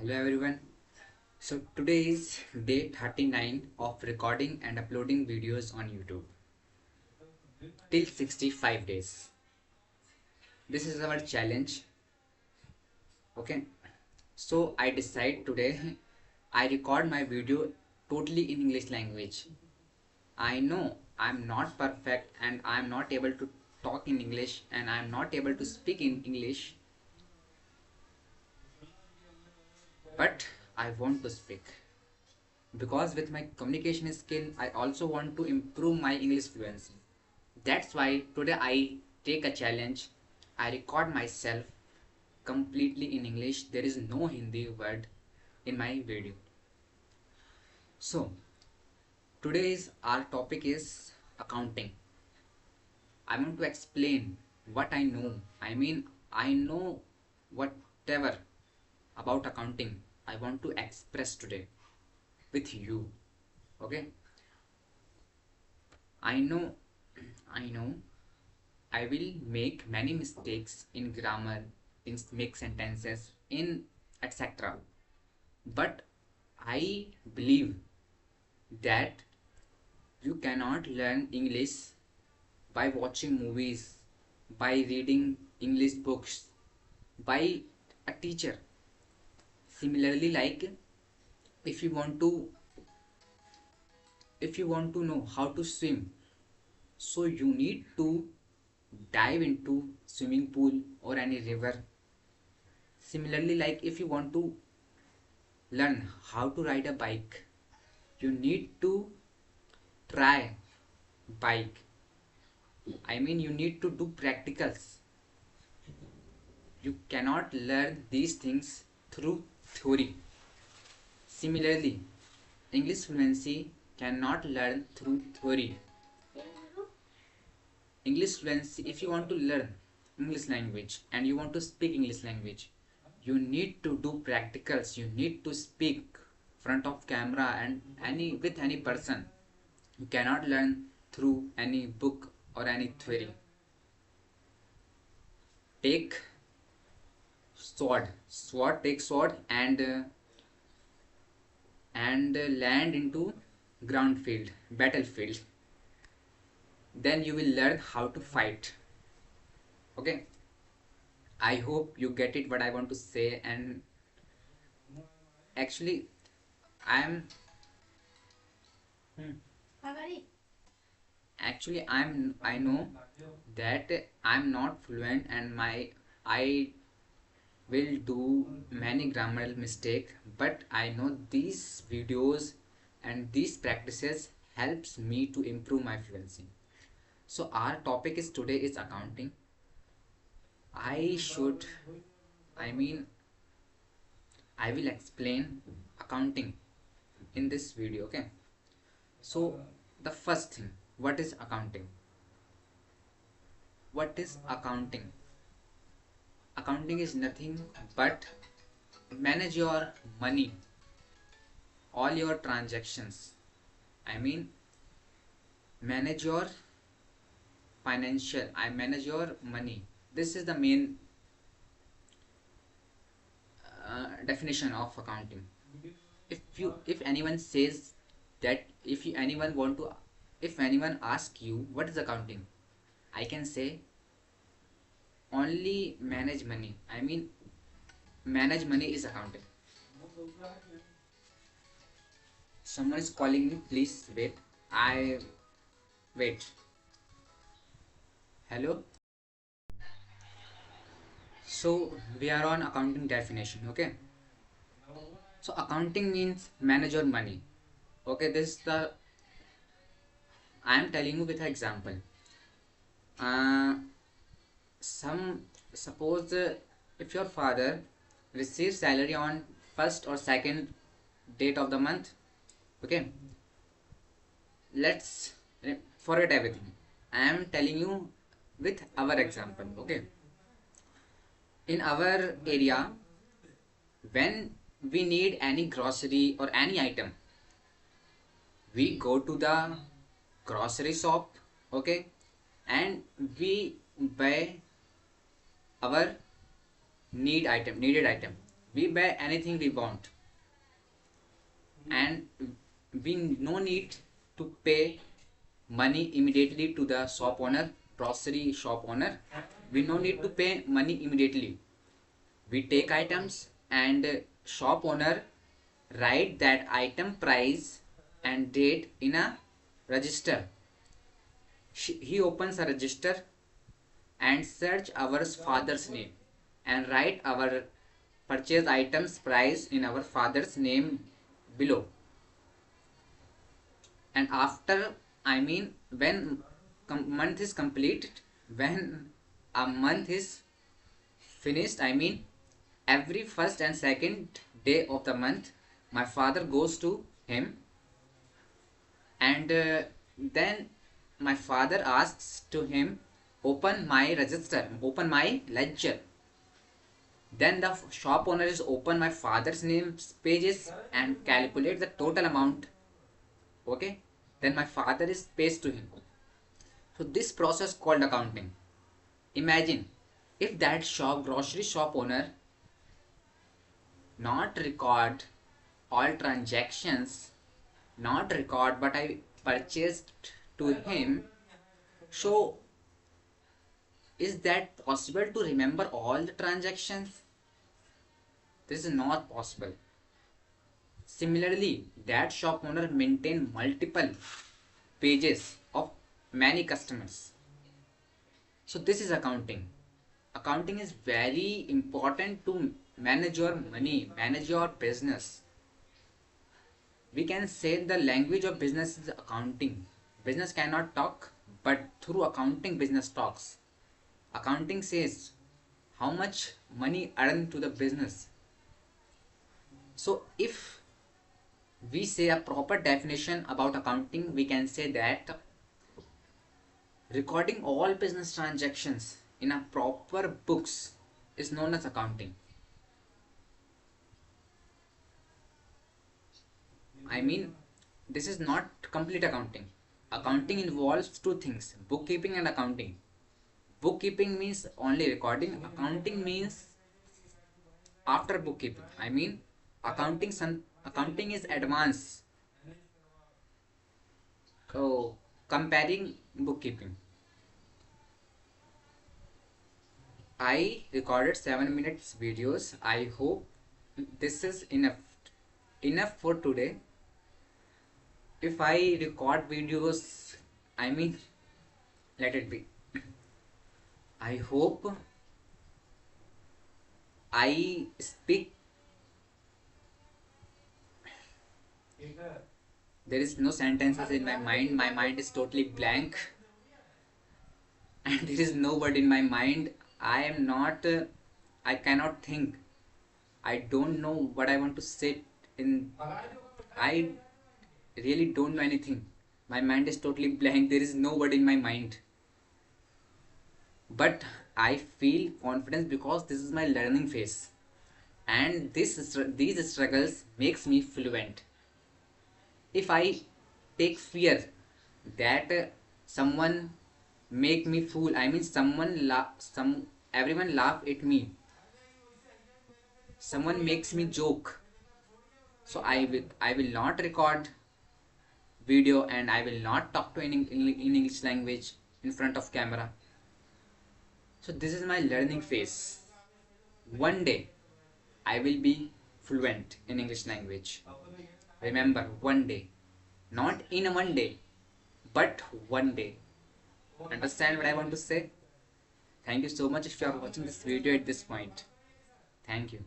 Hello everyone. So today is day 39 of recording and uploading videos on YouTube till 65 days. This is our challenge. Okay. So I decide today I record my video totally in English language. I know I'm not perfect and I'm not able to talk in English and I'm not able to speak in English, but I want to speak. Because with my communication skill I also want to improve my English fluency. That's why today I take a challenge. I record myself completely in English. There is no Hindi word in my video. So today's our topic is accounting. I want to explain what I know. I know whatever about accounting. I want to express today with you. Okay. I know I will make many mistakes in grammar, in make sentences, in etc. But I believe that you cannot learn English by watching movies, by reading English books, by a teacher. Similarly, like if you want to if you want to know how to swim, so you need to dive into swimming pool or any river. Similarly, like if you want to learn how to ride a bike, you need to try bike. You need to do practicals. You cannot learn these things through theory. Similarly, English fluency cannot learn through theory. English fluency, if you want to learn English language and you want to speak English language, you need to do practicals. You need to speak front of camera and any person. You cannot learn through any book or any theory. Take take sword and land into ground field, battlefield. Then you will learn how to fight. Okay. I hope you get it what I want to say. And actually I'm I know that I'm not fluent and my I will do many grammar mistake, but I know these videos and these practices helps me to improve my fluency. So our topic is today is accounting. I should I mean I will explain accounting in this video. Okay. So the first thing, what is accounting? What is accounting? Accounting is nothing but manage your money, all your transactions. I mean manage your financial. I manage your money. This is the main definition of accounting. If anyone says that if anyone asks you what is accounting, I can say only manage money. Manage money is accounting. Someone is calling me, please wait. I wait. Hello. So we are on accounting definition. Okay. So accounting means manage your money. Okay, this is the I am telling you with an example. uh, some suppose if your father receives salary on first or second date of the month. Okay, let's forget everything. I am telling you with our example. Okay, in our area, when we need any grocery or any item, we go to the grocery shop. Okay, and we buy our needed item. We buy anything we want, and we no need to pay money immediately to the shop owner, grocery shop owner. We no need to pay money immediately. We take items, and shop owner write that item price and date in a register. He opens a register and search our father's name and write our purchase items price in our father's name below. And after, I mean, when month is completed, when a month is finished, I mean, every first and second day of the month, my father goes to him, and then my father asks to him, open my register, open my ledger. Then the shop owner is open my father's name pages and calculate the total amount. Okay, then my father is pays to him. So this process called accounting. Imagine if that grocery shop owner not record all transactions, not record but I purchased to him. So is that possible to remember all the transactions? This is not possible. Similarly, that shop owner maintain multiple pages of many customers. So this is accounting. Accounting is very important to manage your money, manage your business. We can say the language of business is accounting. Business cannot talk, but through accounting business talks. Accounting says how much money earned to the business. So if we say a proper definition about accounting, we can say that recording all business transactions in a proper books is known as accounting. I mean, this is not complete accounting. Accounting involves two things, bookkeeping and accounting. Bookkeeping means only recording, accounting means after bookkeeping. I mean, accounting is advanced. So, comparing bookkeeping. I recorded 7 minutes videos. I hope this is enough for today. If I record videos, I mean, let it be. I hope I speak. There is no sentences in my mind. My mind is totally blank, and there is no word in my mind. I am not. I cannot think. I don't know what I want to say. I really don't know anything. My mind is totally blank. There is no word in my mind. But I feel confidence because this is my learning phase, and these struggles makes me fluent. If I take fear that someone make me fool, I mean everyone laugh at me, someone makes me joke, so I will not record video, and I will not talk to in English language in front of camera. So this is my learning phase. One day I will be fluent in English language. Remember, one day. Not in a one day, but one day. Understand what I want to say? Thank you so much if you are watching this video at this point. Thank you.